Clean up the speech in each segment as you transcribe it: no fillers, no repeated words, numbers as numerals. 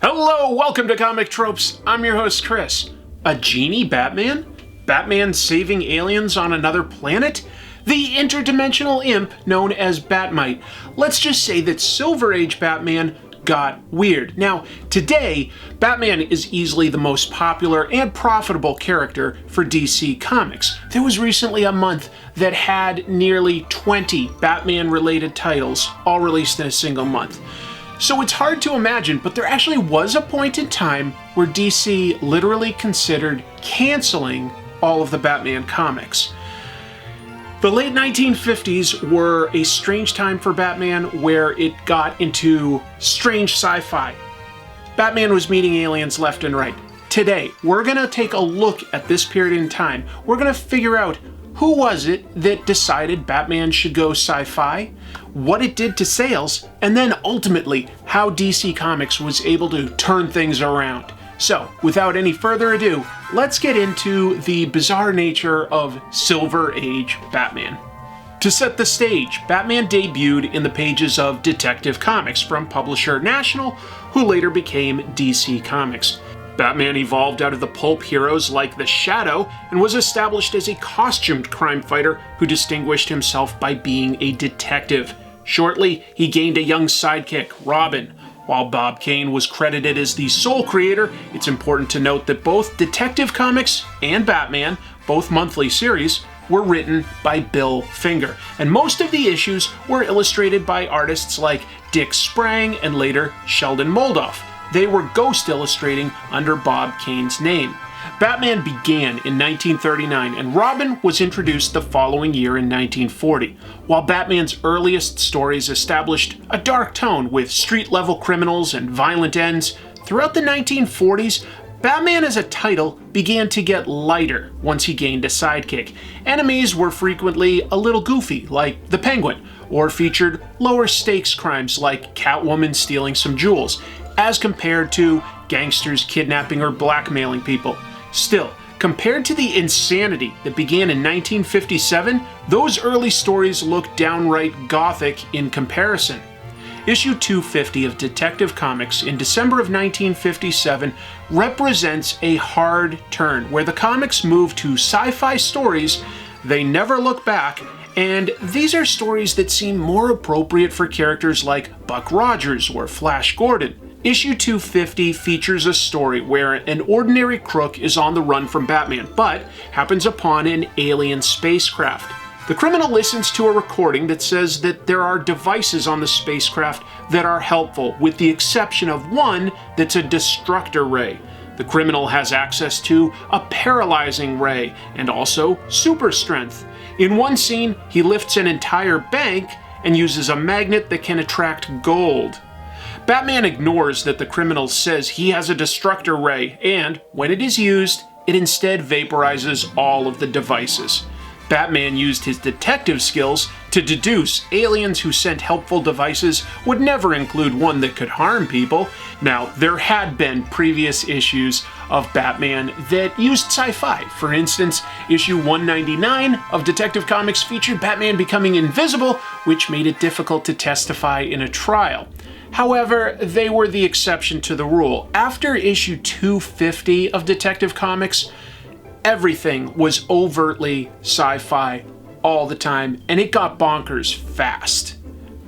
Hello, welcome to Comic Tropes. I'm your host, Chris. A genie Batman? Batman saving aliens on another planet? The interdimensional imp known as Batmite. Let's just say that Silver Age Batman got weird. Now, today, Batman is easily the most popular and profitable character for DC Comics. There was recently a month that had nearly 20 Batman-related titles, all released in a single month. So it's hard to imagine, but there actually was a point in time where DC literally considered canceling all of the Batman comics. The late 1950s were a strange time for Batman where it got into strange sci-fi. Batman was meeting aliens left and right. Today, we're going to take a look at this period in time. We're going to figure out who was it that decided Batman should go sci-fi, what it did to sales, and then ultimately how DC Comics was able to turn things around. So, without any further ado, let's get into the bizarre nature of Silver Age Batman. To set the stage, Batman debuted in the pages of Detective Comics from publisher National, who later became DC Comics. Batman evolved out of the pulp heroes like the Shadow and was established as a costumed crime fighter who distinguished himself by being a detective. Shortly, he gained a young sidekick, Robin. While Bob Kane was credited as the sole creator, it's important to note that both Detective Comics and Batman, both monthly series, were written by Bill Finger, and most of the issues were illustrated by artists like Dick Sprang and later Sheldon Moldoff. They were ghost illustrating under Bob Kane's name. Batman began in 1939, and Robin was introduced the following year in 1940. While Batman's earliest stories established a dark tone with street-level criminals and violent ends, throughout the 1940s, Batman as a title began to get lighter once he gained a sidekick. Enemies were frequently a little goofy, like the Penguin, or featured lower-stakes crimes like Catwoman stealing some jewels, as compared to gangsters kidnapping or blackmailing people. Still, compared to the insanity that began in 1957, those early stories look downright gothic in comparison. Issue 250 of Detective Comics in December of 1957 represents a hard turn where the comics move to sci-fi stories. They never look back, and these are stories that seem more appropriate for characters like Buck Rogers or Flash Gordon. Issue 250 features a story where an ordinary crook is on the run from Batman, but happens upon an alien spacecraft. The criminal listens to a recording that says that there are devices on the spacecraft that are helpful, with the exception of one that's a destructor ray. The criminal has access to a paralyzing ray and also super strength. In one scene, he lifts an entire bank and uses a magnet that can attract gold. Batman ignores that the criminal says he has a destructor ray, and when it is used, it instead vaporizes all of the devices. Batman used his detective skills to deduce aliens who sent helpful devices would never include one that could harm people. Now, there had been previous issues of Batman that used sci-fi. For instance, issue 199 of Detective Comics featured Batman becoming invisible, which made it difficult to testify in a trial. However, they were the exception to the rule. After issue 250 of Detective Comics, everything was overtly sci-fi all the time, and it got bonkers fast.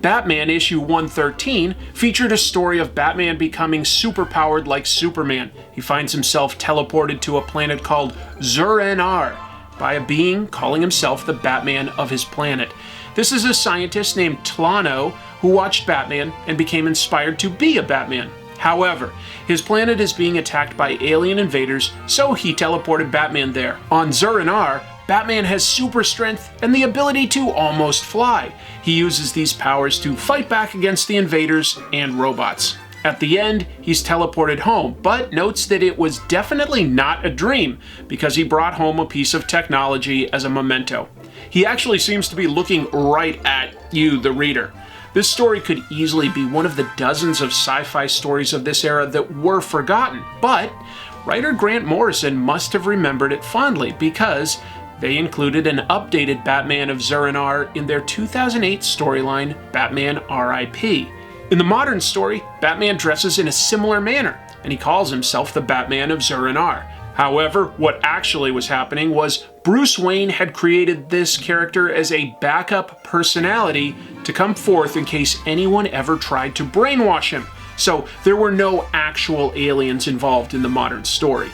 Batman issue 113 featured a story of Batman becoming superpowered like Superman. He finds himself teleported to a planet called Zur-En-Arr by a being calling himself the Batman of his planet. This is a scientist named Tlano who watched Batman and became inspired to be a Batman. However, his planet is being attacked by alien invaders, so he teleported Batman there. On Zur-En-Arr, Batman has super strength and the ability to almost fly. He uses these powers to fight back against the invaders and robots. At the end, he's teleported home, but notes that it was definitely not a dream because he brought home a piece of technology as a memento. He actually seems to be looking right at you, the reader. This story could easily be one of the dozens of sci-fi stories of this era that were forgotten, but writer Grant Morrison must have remembered it fondly because they included an updated Batman of Zur-En-Arrh in their 2008 storyline, Batman R.I.P. In the modern story, Batman dresses in a similar manner, and he calls himself the Batman of Zur-En-Arrh. However, what actually was happening was Bruce Wayne had created this character as a backup personality to come forth in case anyone ever tried to brainwash him. So there were no actual aliens involved in the modern story.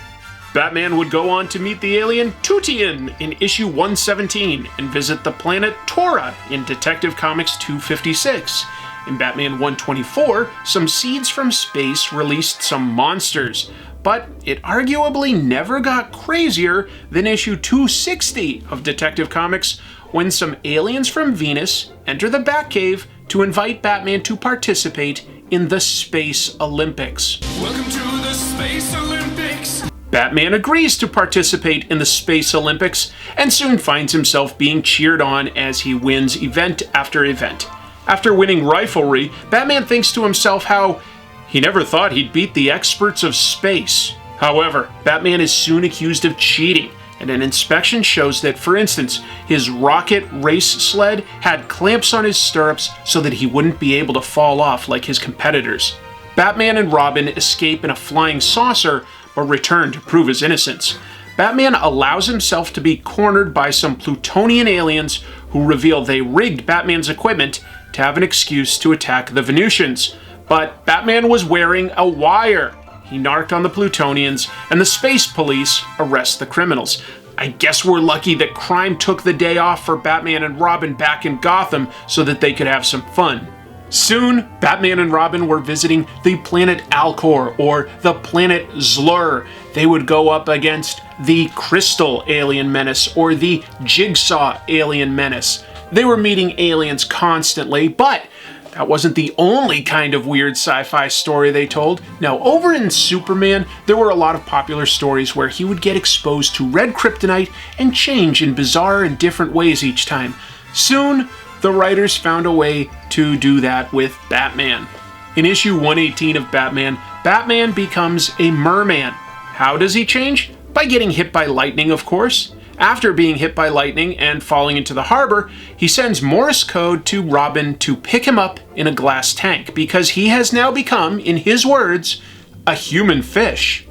Batman would go on to meet the alien Tutian in issue 117 and visit the planet Tora in Detective Comics 256. In Batman 124, some seeds from space released some monsters, but it arguably never got crazier than issue 260 of Detective Comics when some aliens from Venus enter the Batcave to invite Batman to participate in the Space Olympics. Welcome to the Space Olympics! Batman agrees to participate in the Space Olympics and soon finds himself being cheered on as he wins event after event. After winning riflery, Batman thinks to himself how he never thought he'd beat the experts of space. However, Batman is soon accused of cheating, and an inspection shows that, for instance, his rocket race sled had clamps on his stirrups so that he wouldn't be able to fall off like his competitors. Batman and Robin escape in a flying saucer, but return to prove his innocence. Batman allows himself to be cornered by some Plutonian aliens who reveal they rigged Batman's equipment to have an excuse to attack the Venusians. But Batman was wearing a wire. He narked on the Plutonians, and the space police arrest the criminals. I guess we're lucky that crime took the day off for Batman and Robin back in Gotham so that they could have some fun. Soon, Batman and Robin were visiting the planet Alcor, or the planet Zlur. They would go up against the Crystal alien menace, or the Jigsaw alien menace. They were meeting aliens constantly, but that wasn't the only kind of weird sci-fi story they told. Now, over in Superman, there were a lot of popular stories where he would get exposed to red kryptonite and change in bizarre and different ways each time. Soon, the writers found a way to do that with Batman. In issue 118 of Batman, Batman becomes a merman. How does he change? By getting hit by lightning, of course. After being hit by lightning and falling into the harbor, he sends Morse code to Robin to pick him up in a glass tank because he has now become, in his words, a human fish.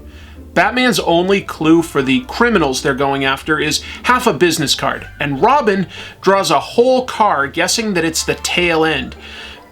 Batman's only clue for the criminals they're going after is half a business card, and Robin draws a whole car guessing that it's the tail end.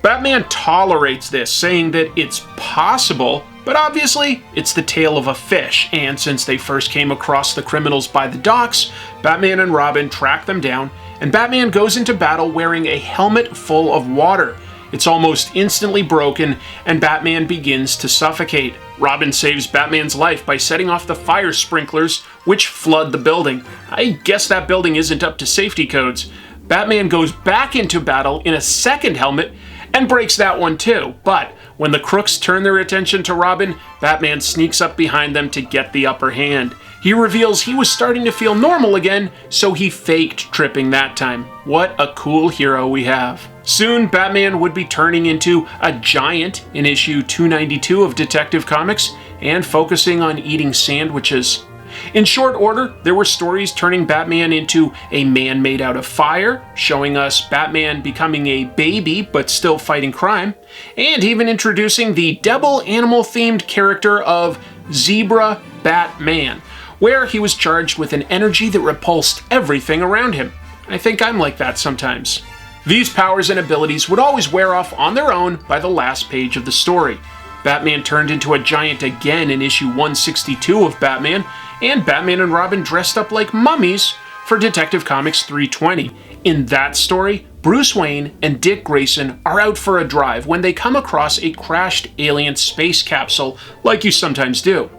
Batman tolerates this, saying that it's possible, but obviously it's the tail of a fish, and since they first came across the criminals by the docks, Batman and Robin track them down, and Batman goes into battle wearing a helmet full of water. It's almost instantly broken, and Batman begins to suffocate. Robin saves Batman's life by setting off the fire sprinklers, which flood the building. I guess that building isn't up to safety codes. Batman goes back into battle in a second helmet and breaks that one too. But when the crooks turn their attention to Robin, Batman sneaks up behind them to get the upper hand. He reveals he was starting to feel normal again, so he faked tripping that time. What a cool hero we have. Soon, Batman would be turning into a giant in issue 292 of Detective Comics and focusing on eating sandwiches. In short order, there were stories turning Batman into a man made out of fire, showing us Batman becoming a baby but still fighting crime, and even introducing the double animal-themed character of Zebra Batman, where he was charged with an energy that repulsed everything around him. I think I'm like that sometimes. These powers and abilities would always wear off on their own by the last page of the story. Batman turned into a giant again in issue 162 of Batman, and Batman and Robin dressed up like mummies for Detective Comics 320. In that story, Bruce Wayne and Dick Grayson are out for a drive when they come across a crashed alien space capsule, like you sometimes do.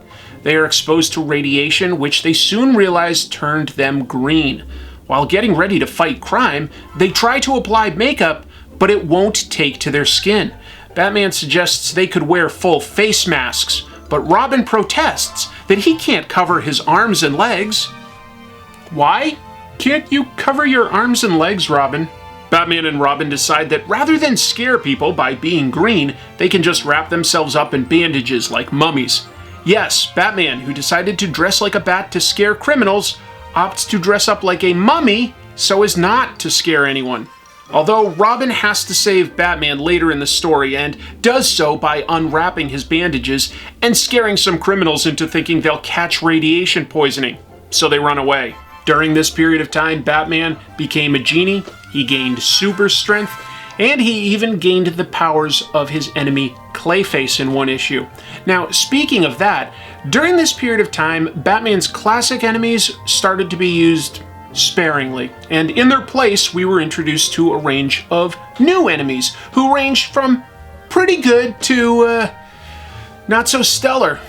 They are exposed to radiation, which they soon realize turned them green. While getting ready to fight crime, they try to apply makeup, but it won't take to their skin. Batman suggests they could wear full face masks, but Robin protests that he can't cover his arms and legs. Why? Can't you cover your arms and legs, Robin? Batman and Robin decide that rather than scare people by being green, they can just wrap themselves up in bandages like mummies. Yes, Batman, who decided to dress like a bat to scare criminals, opts to dress up like a mummy so as not to scare anyone. Although Robin has to save Batman later in the story and does so by unwrapping his bandages and scaring some criminals into thinking they'll catch radiation poisoning, so they run away. During this period of time, Batman became a genie, he gained super strength, and he even gained the powers of his enemy Clayface in one issue. Now, speaking of that, during this period of time, Batman's classic enemies started to be used sparingly, and in their place we were introduced to a range of new enemies who ranged from pretty good to not so stellar.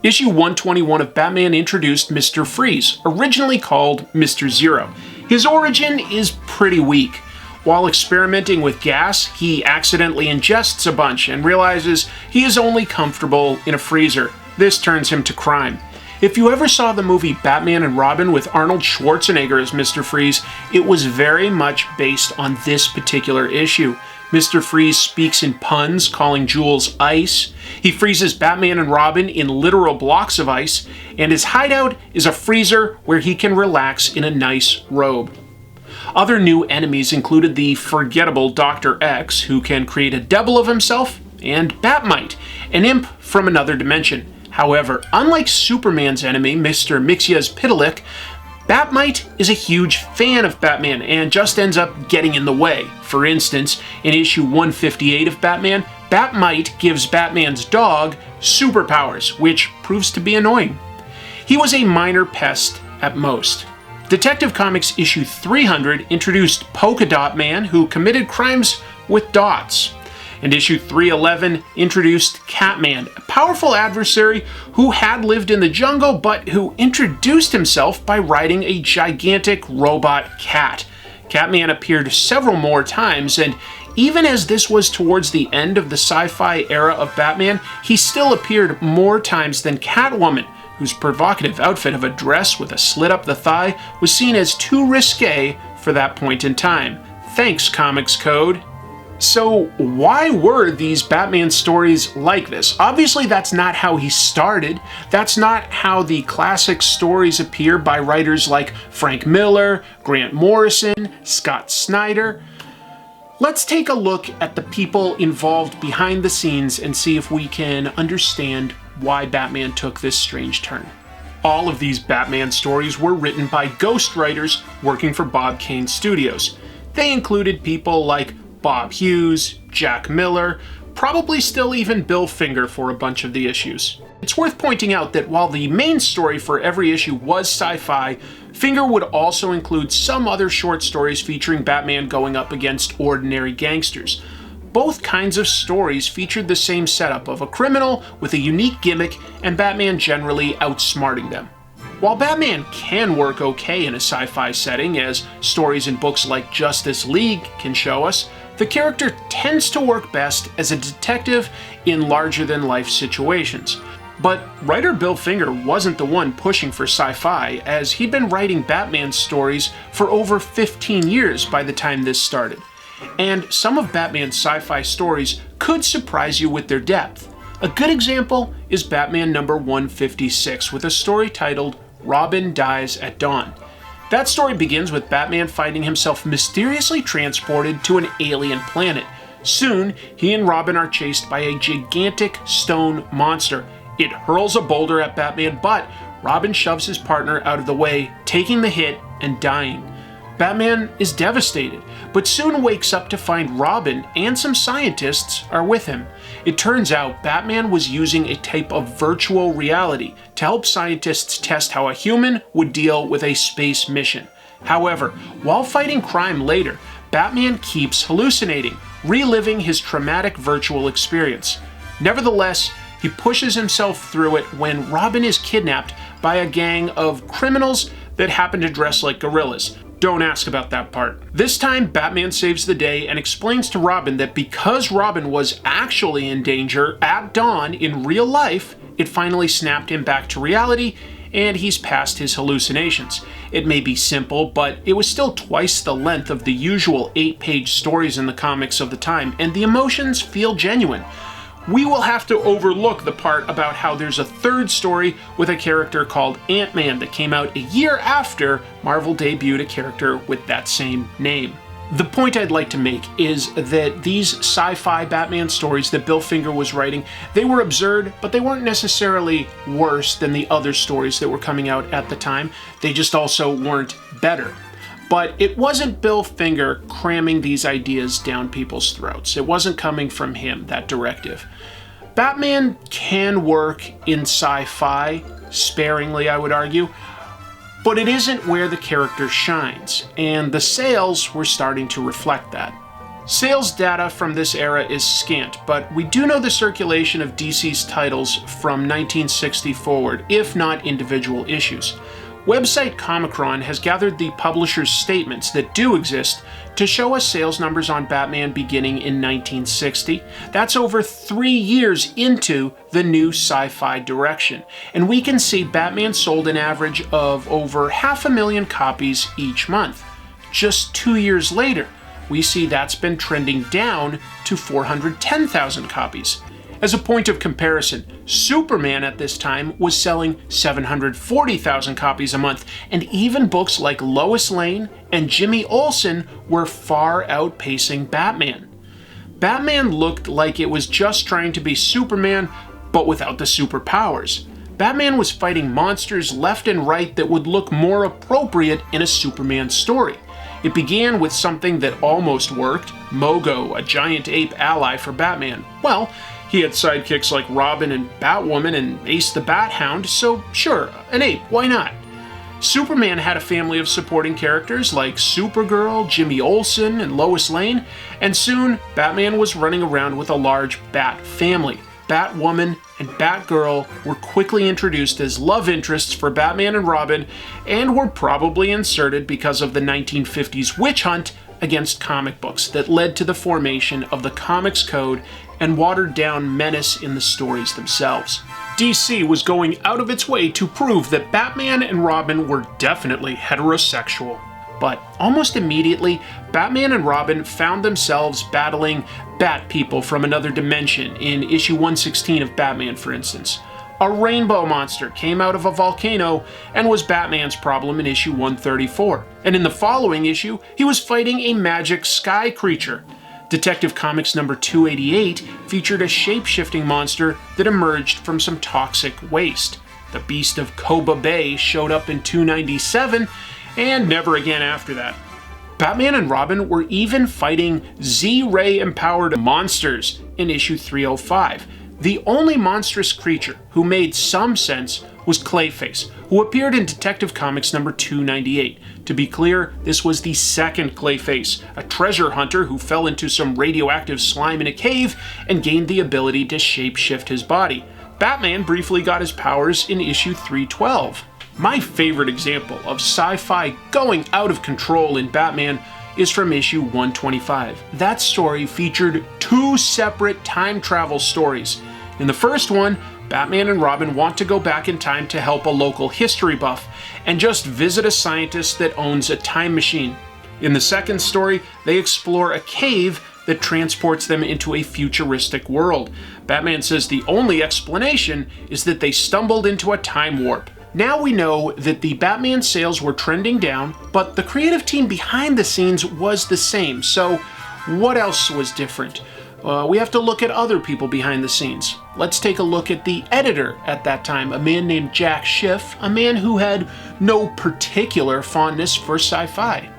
Issue 121 of Batman introduced Mr. Freeze, originally called Mr. Zero. His origin is pretty weak. While experimenting with gas, he accidentally ingests a bunch and realizes he is only comfortable in a freezer. This turns him to crime. If you ever saw the movie Batman and Robin with Arnold Schwarzenegger as Mr. Freeze, it was very much based on this particular issue. Mr. Freeze speaks in puns, calling Jules ice. He freezes Batman and Robin in literal blocks of ice, and his hideout is a freezer where he can relax in a nice robe. Other new enemies included the forgettable Dr. X, who can create a devil of himself, and Batmite, an imp from another dimension. However, unlike Superman's enemy, Mr. Mxyzptlk, Batmite is a huge fan of Batman and just ends up getting in the way. For instance, in issue 158 of Batman, Batmite gives Batman's dog superpowers, which proves to be annoying. He was a minor pest at most. Detective Comics issue 300 introduced Polka Dot Man, who committed crimes with dots. And issue 311 introduced Catman, a powerful adversary who had lived in the jungle but who introduced himself by riding a gigantic robot cat. Catman appeared several more times, and even as this was towards the end of the sci-fi era of Batman, he still appeared more times than Catwoman, whose provocative outfit of a dress with a slit up the thigh was seen as too risque for that point in time. Thanks, Comics Code. So why were these Batman stories like this? Obviously that's not how he started. That's not how the classic stories appear by writers like Frank Miller, Grant Morrison, Scott Snyder. Let's take a look at the people involved behind the scenes and see if we can understand why Batman took this strange turn. All of these Batman stories were written by ghostwriters working for Bob Kane Studios. They included people like Bob Hughes, Jack Miller, probably still even Bill Finger for a bunch of the issues. It's worth pointing out that while the main story for every issue was sci-fi, Finger would also include some other short stories featuring Batman going up against ordinary gangsters. Both kinds of stories featured the same setup of a criminal with a unique gimmick and Batman generally outsmarting them. While Batman can work okay in a sci-fi setting, as stories in books like Justice League can show us, the character tends to work best as a detective in larger-than-life situations. But writer Bill Finger wasn't the one pushing for sci-fi, as he'd been writing Batman stories for over 15 years by the time this started. And some of Batman's sci-fi stories could surprise you with their depth. A good example is Batman number 156, with a story titled Robin Dies at Dawn. That story begins with Batman finding himself mysteriously transported to an alien planet. Soon, he and Robin are chased by a gigantic stone monster. It hurls a boulder at Batman, but Robin shoves his partner out of the way, taking the hit and dying. Batman is devastated, but soon wakes up to find Robin and some scientists are with him. It turns out Batman was using a type of virtual reality to help scientists test how a human would deal with a space mission. However, while fighting crime later, Batman keeps hallucinating, reliving his traumatic virtual experience. Nevertheless, he pushes himself through it when Robin is kidnapped by a gang of criminals that happen to dress like gorillas. Don't ask about that part. This time, Batman saves the day and explains to Robin that because Robin was actually in danger at dawn in real life, it finally snapped him back to reality and he's past his hallucinations. It may be simple, but it was still twice the length of the usual 8-page stories in the comics of the time, and the emotions feel genuine. we will have to overlook the part about how there's a third story with a character called Ant-Man that came out a year after Marvel debuted a character with that same name. The point I'd like to make is that these sci-fi Batman stories that Bill Finger was writing, they were absurd, but they weren't necessarily worse than the other stories that were coming out at the time. They just also weren't better. But it wasn't Bill Finger cramming these ideas down people's throats. It wasn't coming from him, that directive. Batman can work in sci-fi, sparingly I would argue, but it isn't where the character shines, and the sales were starting to reflect that. Sales data from this era is scant, but we do know the circulation of DC's titles from 1960 forward, if not individual issues. Website Comicron has gathered the publisher's statements that do exist to show us sales numbers on Batman beginning in 1960. That's over 3 years into the new sci-fi direction, and we can see Batman sold an average of over 500,000 copies each month. Just 2 years later, we see that's been trending down to 410,000 copies. As a point of comparison, Superman at this time was selling 740,000 copies a month, and even books like Lois Lane and Jimmy Olsen were far outpacing Batman. Batman looked like it was just trying to be Superman, but without the superpowers. Batman was fighting monsters left and right that would look more appropriate in a Superman story. It began with something that almost worked, Mogo, a giant ape ally for Batman. Well, he had sidekicks like Robin and Batwoman and Ace the Bat Hound, so sure, an ape, why not? Superman had a family of supporting characters like Supergirl, Jimmy Olsen, and Lois Lane, and soon Batman was running around with a large Bat family. Batwoman and Batgirl were quickly introduced as love interests for Batman and Robin, and were probably inserted because of the 1950s witch hunt against comic books that led to the formation of the Comics Code and watered-down menace in the stories themselves. DC was going out of its way to prove that Batman and Robin were definitely heterosexual. But almost immediately, Batman and Robin found themselves battling Bat people from another dimension in issue 116 of Batman, for instance. A rainbow monster came out of a volcano and was Batman's problem in issue 134. And in the following issue, he was fighting a magic sky creature. Detective Comics number 288 featured a shape-shifting monster that emerged from some toxic waste. The Beast of Koba Bay showed up in 297, and never again after that. Batman and Robin were even fighting Z-Ray empowered monsters in issue 305. The only monstrous creature who made some sense was Clayface, who appeared in Detective Comics number 298. To be clear, this was the second Clayface, a treasure hunter who fell into some radioactive slime in a cave and gained the ability to shape-shift his body. Batman briefly got his powers in issue 312. My favorite example of sci-fi going out of control in Batman is from issue 125. That story featured 2 separate time travel stories. In the first one, Batman and Robin want to go back in time to help a local history buff and just visit a scientist that owns a time machine. In the second story, they explore a cave that transports them into a futuristic world. Batman says the only explanation is that they stumbled into a time warp. Now we know that the Batman sales were trending down, but the creative team behind the scenes was the same, so what else was different? We have to look at other people behind the scenes. Let's take a look at the editor at that time, a man named Jack Schiff, a man who had no particular fondness for sci-fi.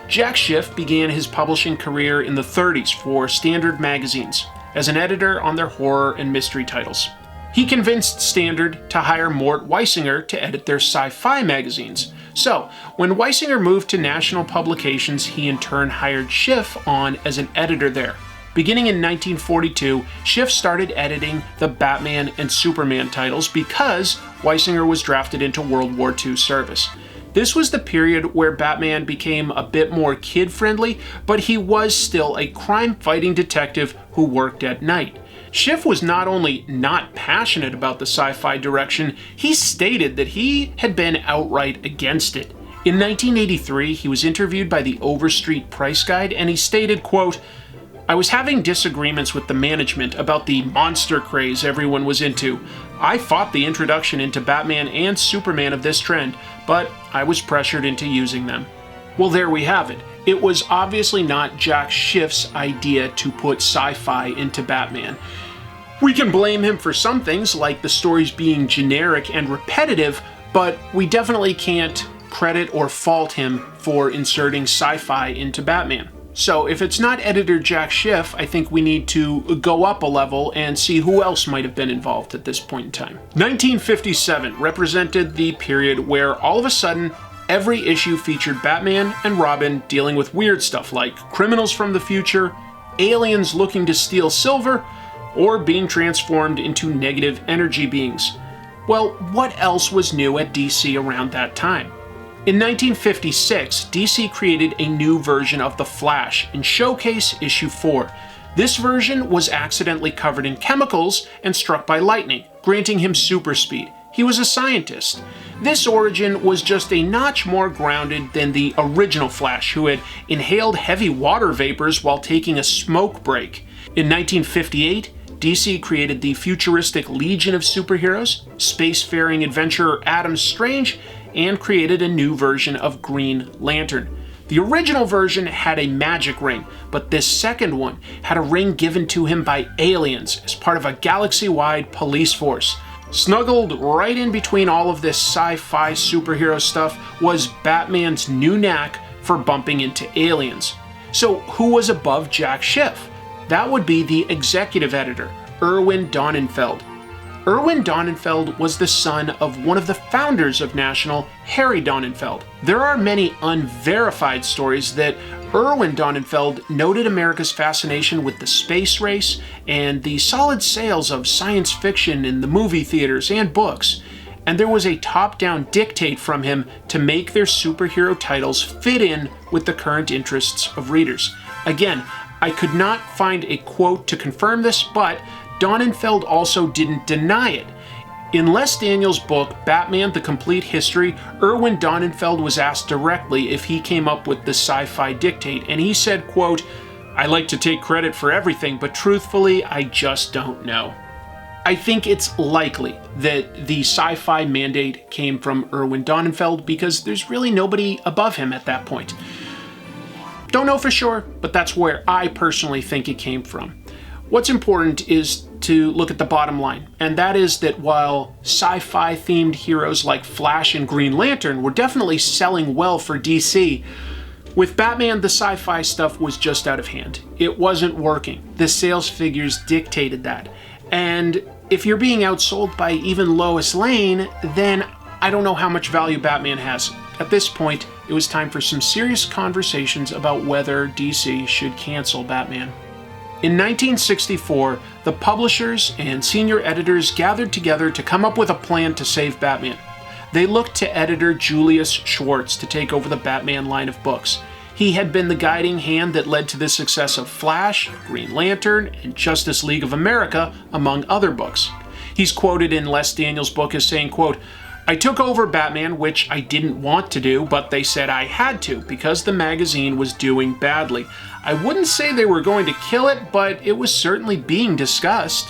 Jack Schiff began his publishing career in the 30s for Standard magazines as an editor on their horror and mystery titles. He convinced Standard to hire Mort Weisinger to edit their sci-fi magazines. So, when Weisinger moved to National Publications, he in turn hired Schiff on as an editor there. Beginning in 1942, Schiff started editing the Batman and Superman titles because Weisinger was drafted into World War II service. This was the period where Batman became a bit more kid-friendly, but he was still a crime-fighting detective who worked at night. Schiff was not only not passionate about the sci-fi direction, he stated that he had been outright against it. In 1983, he was interviewed by the Overstreet Price Guide, and he stated, quote, I was having disagreements with the management about the monster craze everyone was into. I fought the introduction into Batman and Superman of this trend, but I was pressured into using them. Well, there we have it. It was obviously not Jack Schiff's idea to put sci-fi into Batman. We can blame him for some things, like the stories being generic and repetitive, but we definitely can't credit or fault him for inserting sci-fi into Batman. So if it's not editor Jack Schiff, I think we need to go up a level and see who else might have been involved at this point in time. 1957 represented the period where all of a sudden every issue featured Batman and Robin dealing with weird stuff like criminals from the future, aliens looking to steal silver, or being transformed into negative energy beings. Well, what else was new at DC around that time? In 1956, DC created a new version of The Flash in Showcase issue 4. This version was accidentally covered in chemicals and struck by lightning, granting him super speed. He was a scientist. This origin was just a notch more grounded than the original Flash, who had inhaled heavy water vapors while taking a smoke break. In 1958, DC created the futuristic Legion of Superheroes, spacefaring adventurer Adam Strange, and created a new version of Green Lantern. The original version had a magic ring, but this second one had a ring given to him by aliens as part of a galaxy-wide police force. Snuggled right in between all of this sci-fi superhero stuff was Batman's new knack for bumping into aliens. So who was above Jack Schiff? That would be the executive editor, Irwin Donenfeld. Irwin Donenfeld was the son of one of the founders of National, Harry Donenfeld. There are many unverified stories that Irwin Donenfeld noted America's fascination with the space race and the solid sales of science fiction in the movie theaters and books, and there was a top-down dictate from him to make their superhero titles fit in with the current interests of readers. Again, I could not find a quote to confirm this, but Donenfeld also didn't deny it. In Les Daniels' book, Batman: The Complete History, Irwin Donenfeld was asked directly if he came up with the sci-fi dictate, and he said, quote, "I like to take credit for everything, but truthfully, I just don't know." I think it's likely that the sci-fi mandate came from Irwin Donenfeld because there's really nobody above him at that point. Don't know for sure, but that's where I personally think it came from. What's important is to look at the bottom line, and that is that while sci-fi themed heroes like Flash and Green Lantern were definitely selling well for DC, with Batman the sci-fi stuff was just out of hand. It wasn't working. The sales figures dictated that. And if you're being outsold by even Lois Lane, then I don't know how much value Batman has. At this point, it was time for some serious conversations about whether DC should cancel Batman. In 1964, the publishers and senior editors gathered together to come up with a plan to save Batman. They looked to editor Julius Schwartz to take over the Batman line of books. He had been the guiding hand that led to the success of Flash, Green Lantern, and Justice League of America, among other books. He's quoted in Les Daniels' book as saying, quote, "I took over Batman, which I didn't want to do, but they said I had to because the magazine was doing badly. I wouldn't say they were going to kill it, but it was certainly being discussed."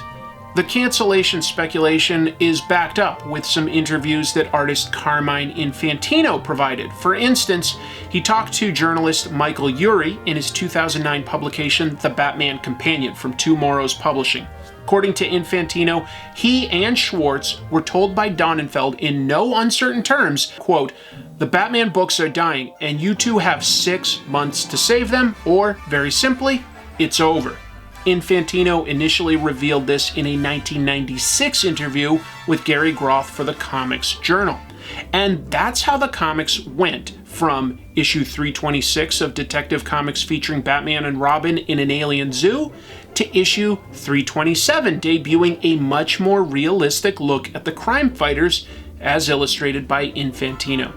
The cancellation speculation is backed up with some interviews that artist Carmine Infantino provided. For instance, he talked to journalist Michael Urey in his 2009 publication, The Batman Companion, from Two Morrows Publishing. According to Infantino, he and Schwartz were told by Donenfeld in no uncertain terms, quote, "The Batman books are dying, and you two have 6 months to save them, or, very simply, it's over." Infantino initially revealed this in a 1996 interview with Gary Groth for the Comics Journal. And that's how the comics went from issue 326 of Detective Comics featuring Batman and Robin in an alien zoo to issue 327, debuting a much more realistic look at the crime fighters as illustrated by Infantino.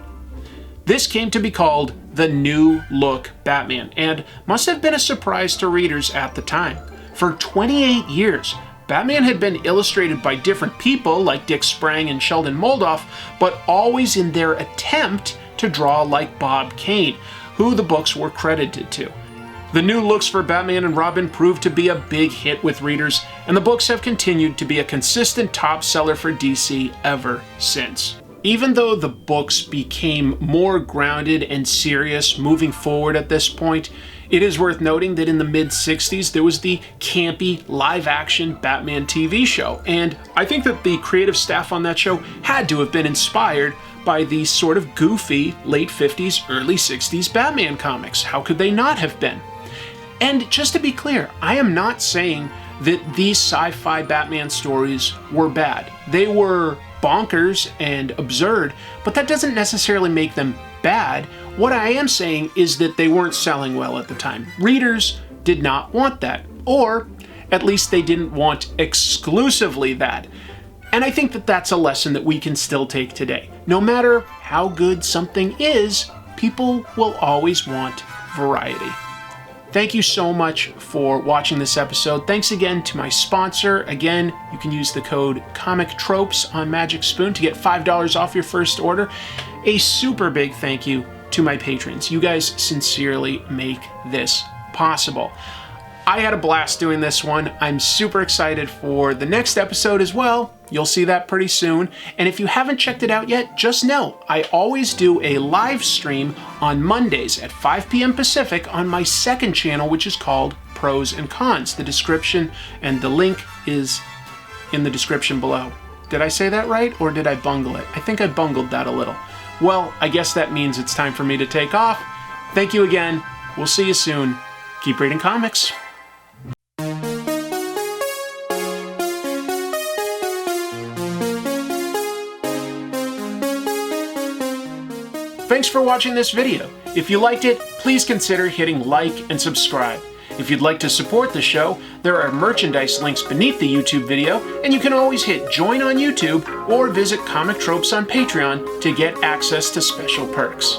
This came to be called the New Look Batman, and must have been a surprise to readers at the time. For 28 years, Batman had been illustrated by different people like Dick Sprang and Sheldon Moldoff, but always in their attempt to draw like Bob Kane, who the books were credited to. The new looks for Batman and Robin proved to be a big hit with readers, and the books have continued to be a consistent top seller for DC ever since. Even though the books became more grounded and serious moving forward at this point, it is worth noting that in the mid-60s there was the campy live-action Batman TV show, and I think that the creative staff on that show had to have been inspired by the sort of goofy late 50s, early 60s Batman comics. How could they not have been? And just to be clear, I am not saying that these sci-fi Batman stories were bad. They were bonkers and absurd, but that doesn't necessarily make them bad. What I am saying is that they weren't selling well at the time. Readers did not want that, or at least they didn't want exclusively that. And I think that that's a lesson that we can still take today. No matter how good something is, people will always want variety. Thank you so much for watching this episode. Thanks again to my sponsor. Again, you can use the code ComicTropes on Magic Spoon to get $5 off your first order. A super big thank you to my patrons. You guys sincerely make this possible. I had a blast doing this one. I'm super excited for the next episode as well. You'll see that pretty soon. And if you haven't checked it out yet, just know I always do a live stream on Mondays at 5 p.m. Pacific on my second channel, which is called Pros and Cons. The description and the link is in the description below. Did I say that right, or did I bungle it? I think I bungled that a little. Well, I guess that means it's time for me to take off. Thank you again. We'll see you soon. Keep reading comics. Thanks for watching this video. If you liked it, please consider hitting like and subscribe. If you'd like to support the show, there are merchandise links beneath the YouTube video, and you can always hit join on YouTube or visit Comic Tropes on Patreon to get access to special perks.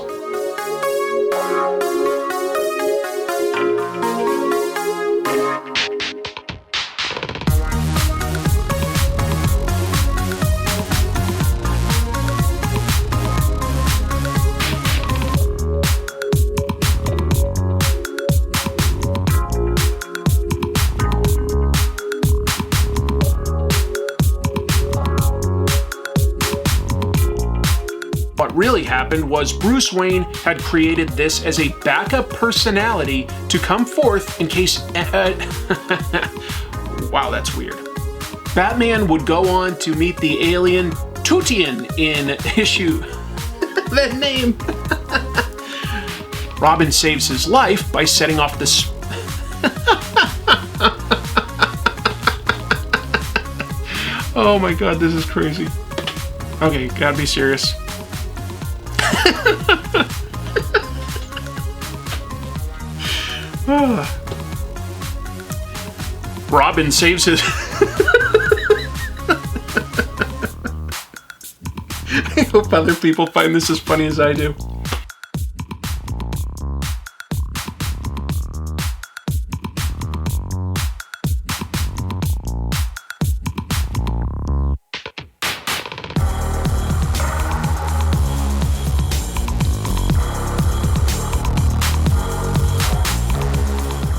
What really happened was Bruce Wayne had created this as a backup personality to come forth in case... Wow, that's weird. Batman would go on to meet the alien Tutian in issue... that name! Robin saves his life by setting off the... Oh my god, this is crazy. Okay, gotta be serious. Robin saves his... I hope other people find this as funny as I do.